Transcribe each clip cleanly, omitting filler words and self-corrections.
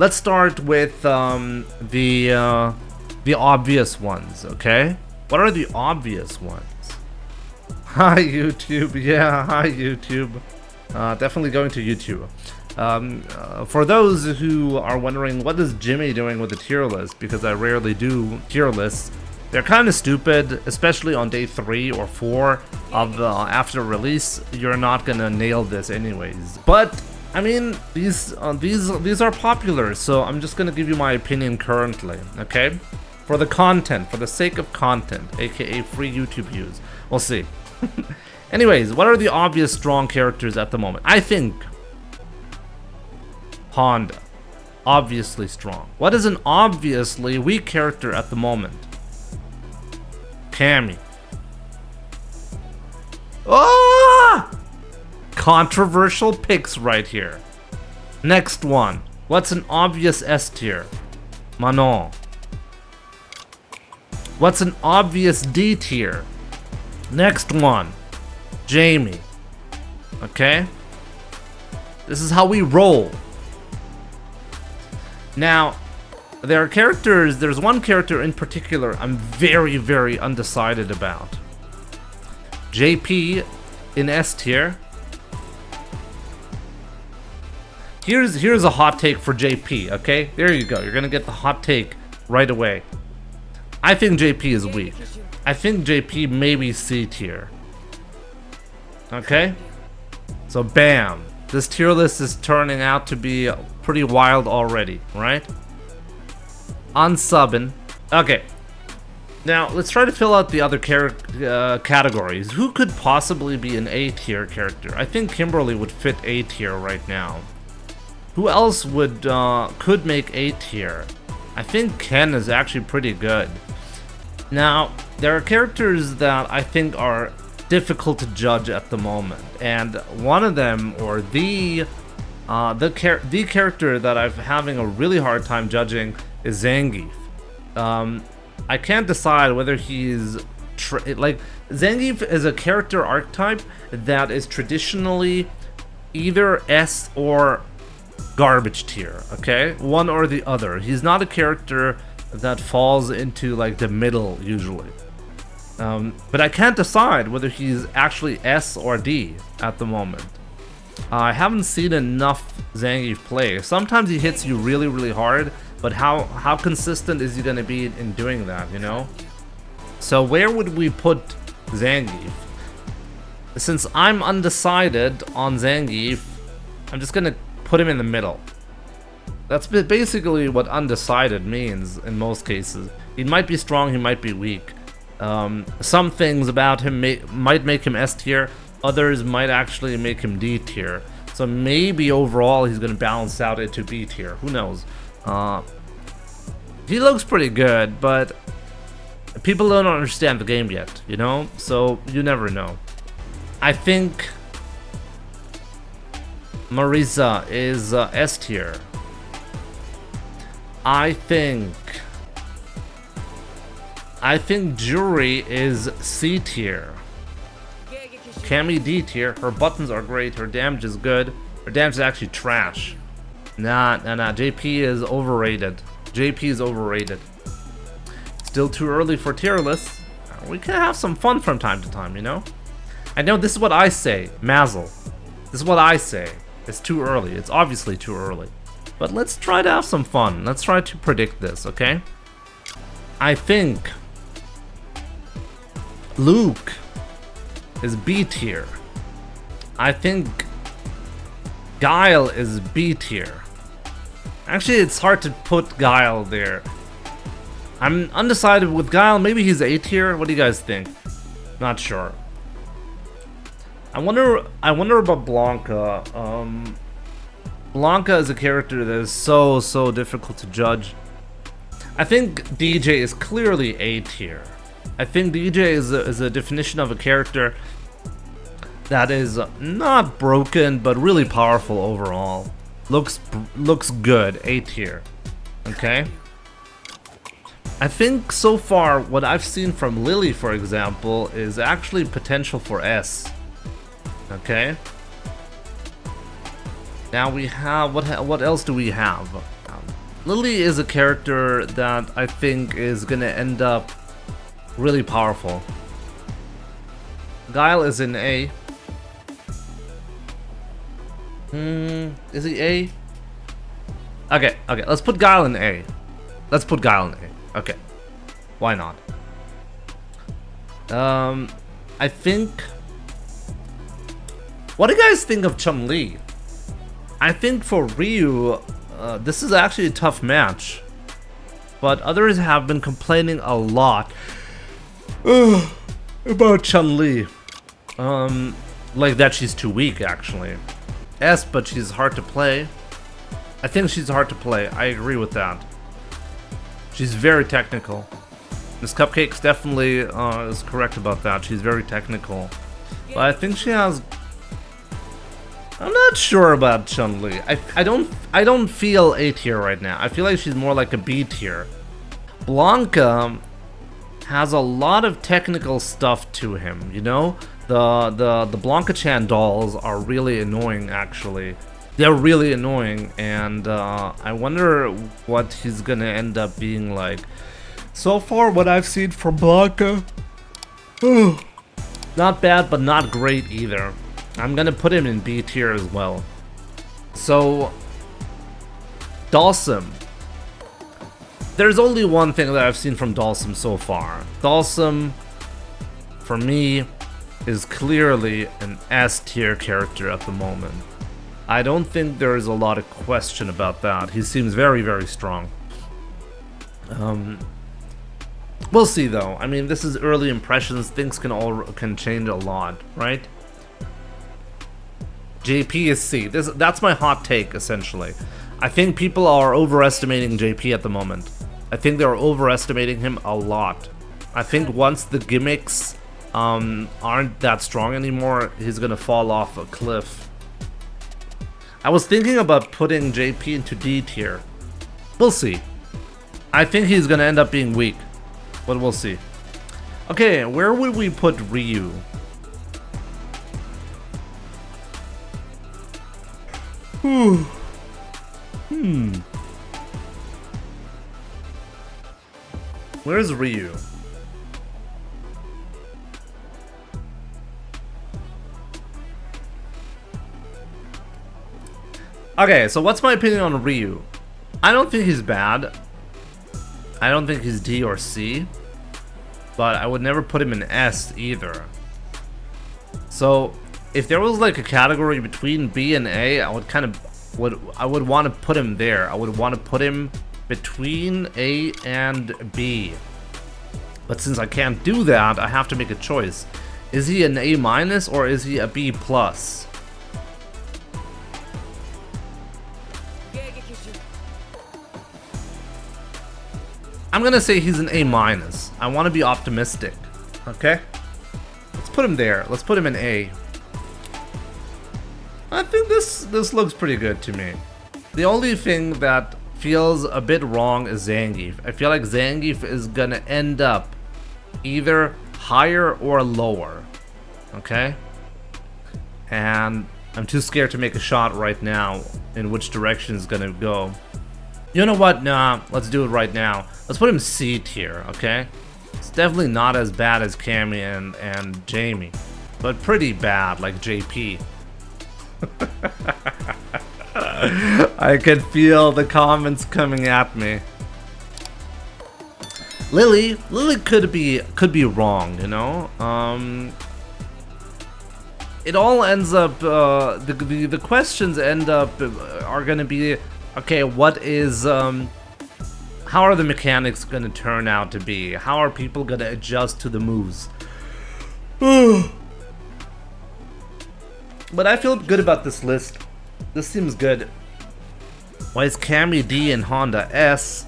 let's start with the obvious ones, okay? What are the obvious ones? Hi YouTube, yeah, hi YouTube. Definitely going to YouTube. For those who are wondering, what is Jimmy doing with the tier list? Because I rarely do tier lists. They're kind of stupid, especially on day 3 or 4 of after release. You're not gonna nail this anyways. But I mean, these are popular, so I'm just gonna give you my opinion currently, okay? For the content, for the sake of content, aka free YouTube views. We'll see. Anyways, what are the obvious strong characters at the moment? I think Honda, obviously strong. What is an obviously weak character at the moment? Cammy. Ah! Controversial picks right here. Next one. What's an obvious S tier? Manon. What's an obvious D tier? Next one. Jamie. Okay? This is how we roll. Now, there are characters, there's one character in particular I'm very, very undecided about. JP in S tier. Here's a hot take for JP, okay? There you go, you're gonna get the hot take right away. I think JP is weak. I think JP may be C tier. Okay? So bam. This tier list is turning out to be pretty wild already, right? Unsubbing. Okay. Now, let's try to fill out the other categories. Who could possibly be an A tier character? I think Kimberly would fit A tier right now. Who else would could make A tier? I think Ken is actually pretty good. Now, there are characters that I think are difficult to judge at the moment, and one of them, or the character that I'm having a really hard time judging, is Zangief. I can't decide whether he's like, Zangief is a character archetype that is traditionally either S or garbage tier, okay? One or the other. He's not a character that falls into like the middle usually. But I can't decide whether he's actually S or D at the moment. I haven't seen enough Zangief play. Sometimes he hits you really, really hard, but how consistent is he gonna be in doing that, you know? So where would we put Zangief? Since I'm undecided on Zangief, I'm just gonna put him in the middle. That's basically what undecided means in most cases. He might be strong, he might be weak. Some things about him might make him S tier, others might actually make him D tier. So maybe overall he's gonna balance out into B tier, who knows. He looks pretty good, but people don't understand the game yet, you know? So you never know. I think Marisa is S tier. I think Jury is C tier. Cammy D tier. Her buttons are great. Her damage is good. Her damage is actually trash. Nah. JP is overrated. JP is overrated. Still too early for tier lists. We can have some fun from time to time, you know? I know this is what I say. Mazel. This is what I say. It's too early. It's obviously too early. But let's try to have some fun. Let's try to predict this, okay? I think Luke is B tier. I think Guile is B tier. Actually, it's hard to put Guile there. I'm undecided with Guile. Maybe he's A tier. What do you guys think? Not sure. I wonder about Blanca. Blanca is a character that is so difficult to judge. I think DJ is clearly A tier. I think DJ is a definition of a character that is not broken but really powerful overall. Looks good, A tier. Okay. I think so far what I've seen from Lily, for example, is actually potential for S. Okay. Now we have what else do we have? Lily is a character that I think is gonna end up really powerful. Guile is in A. Is he A? Okay, let's put Guile in A. Let's put Guile in A. Okay. Why not? I think... What do you guys think of Chun-Li? I think for Ryu, this is actually a tough match. But others have been complaining a lot about Chun-Li. Like that she's too weak, actually. S, but she's hard to play. I think she's hard to play. I agree with that. She's very technical. Miss Cupcakes definitely is correct about that. She's very technical. But I think she has... I'm not sure about Chun-Li. I don't feel A tier right now. I feel like she's more like a B tier. Blanca has a lot of technical stuff to him, you know? The Blanca-chan dolls are really annoying, actually. They're really annoying, and I wonder what he's gonna end up being like. So far, what I've seen from Blanca, not bad, but not great either. I'm gonna put him in B tier as well. So, Dalsum. There's only one thing that I've seen from Dalsum so far. Dalsum, for me, is clearly an S tier character at the moment. I don't think there is a lot of question about that. He seems very, very strong. We'll see though. I mean, this is early impressions. Things can change a lot, right? JP is C. That's my hot take, essentially. I think people are overestimating JP at the moment. I think they're overestimating him a lot. I think once the gimmicks aren't that strong anymore, he's gonna fall off a cliff. I was thinking about putting JP into D tier. We'll see. I think he's gonna end up being weak, but we'll see. Okay, where would we put Ryu? Where's Ryu? Okay, so what's my opinion on Ryu? I don't think he's bad. I don't think he's D or C. But I would never put him in S either. So, if there was like a category between B and A, I would want to put him there. I would want to put him between A and B. But since I can't do that, I have to make a choice. Is he an A minus or is he a B plus? I'm gonna say he's an A minus. I want to be optimistic. Okay? Let's put him there. Let's put him in A. I think this looks pretty good to me. The only thing that feels a bit wrong is Zangief. I feel like Zangief is gonna end up either higher or lower. Okay? And I'm too scared to make a shot right now in which direction it's gonna go. You know what? Nah, let's do it right now. Let's put him C tier, okay? It's definitely not as bad as Cammy and Jamie, but pretty bad, like JP. I could feel the comments coming at me. Lily could be wrong, you know. It all ends up the questions end up are gonna be, okay, what is how are the mechanics gonna turn out to be? How are people gonna adjust to the moves? But I feel good about this list. This seems good. Why is Cammy D and Honda S?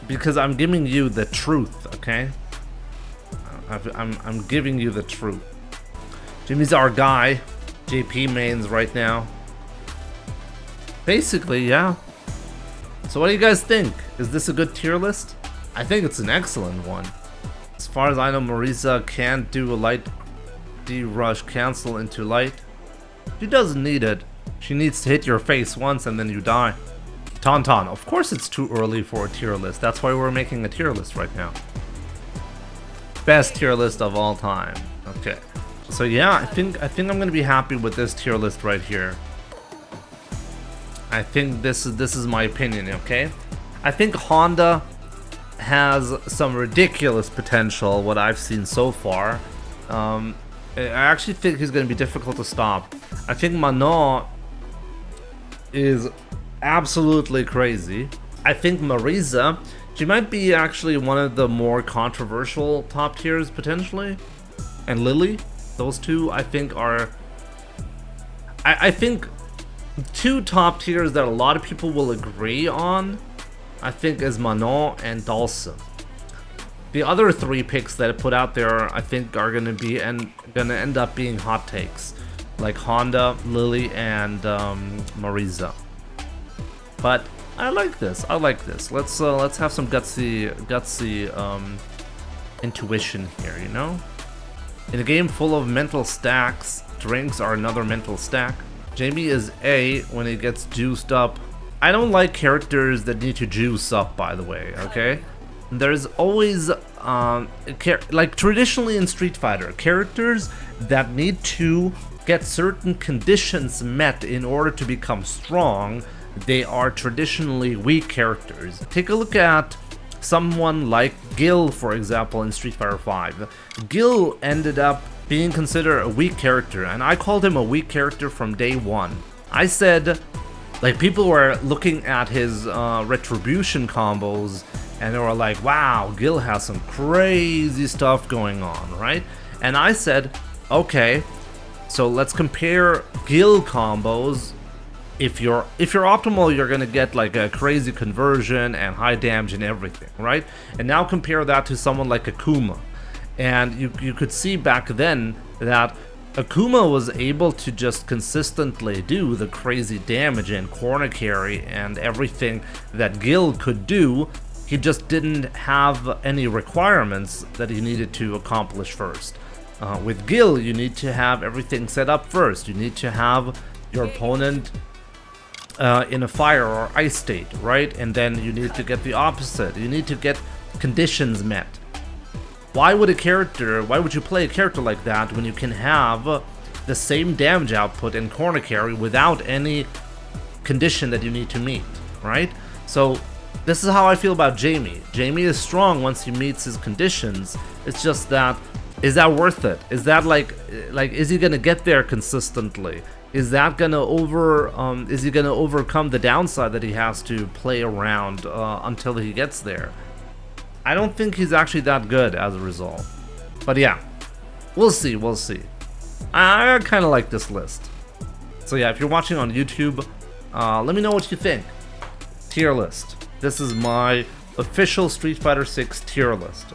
Because I'm giving you the truth, okay? I'm giving you the truth. Jimmy's our guy. JP mains right now. Basically, yeah. So what do you guys think? Is this a good tier list? I think it's an excellent one. As far as I know, Marisa can't do a light D rush cancel into light. She doesn't need it. She needs to hit your face once and then you die. Tauntaun. Of course it's too early for a tier list. That's why we're making a tier list right now. Best tier list of all time. Okay. So yeah, I think I'm gonna be happy with this tier list right here. I think this is my opinion, okay? I think Honda has some ridiculous potential, what I've seen so far. I actually think he's gonna be difficult to stop. I think Manon is absolutely crazy. I think Marisa, she might be actually one of the more controversial top tiers potentially. And Lily, those two I think are... I think two top tiers that a lot of people will agree on, I think, is Manon and Dawson. The other three picks that I put out there, I think, are gonna end up being hot takes, like Honda, Lily, and Marisa. But I like this. I like this. Let's have some gutsy intuition here. You know, in a game full of mental stacks, drinks are another mental stack. Jamie is A when he gets juiced up. I don't like characters that need to juice up, by the way, okay? There's always, like traditionally in Street Fighter, characters that need to get certain conditions met in order to become strong, they are traditionally weak characters. Take a look at someone like Gil, for example, in Street Fighter V. Gil ended up being considered a weak character, and I called him a weak character from day one. I said, like, people were looking at his retribution combos and they were like, wow, Gil has some crazy stuff going on, right? And I said, okay, so let's compare Gil combos. If you're optimal, you're gonna get like a crazy conversion and high damage and everything, right? And now compare that to someone like Akuma. And you could see back then that Akuma was able to just consistently do the crazy damage and corner carry and everything that Gil could do. He just didn't have any requirements that he needed to accomplish first. With Gil, you need to have everything set up first. You need to have your opponent in a fire or ice state, right? And then you need to get the opposite. You need to get conditions met. Why would you play a character like that when you can have the same damage output and corner carry without any condition that you need to meet, right? So this is how I feel about Jamie. Jamie is strong once he meets his conditions. It's just that, is that worth it? Is that like is he gonna get there consistently? Is that gonna is he gonna overcome the downside that he has to play around until he gets there? I don't think he's actually that good as a result. But yeah, we'll see, we'll see. I kind of like this list. So yeah, if you're watching on YouTube, let me know what you think. Tier list. This is my official Street Fighter 6 tier list.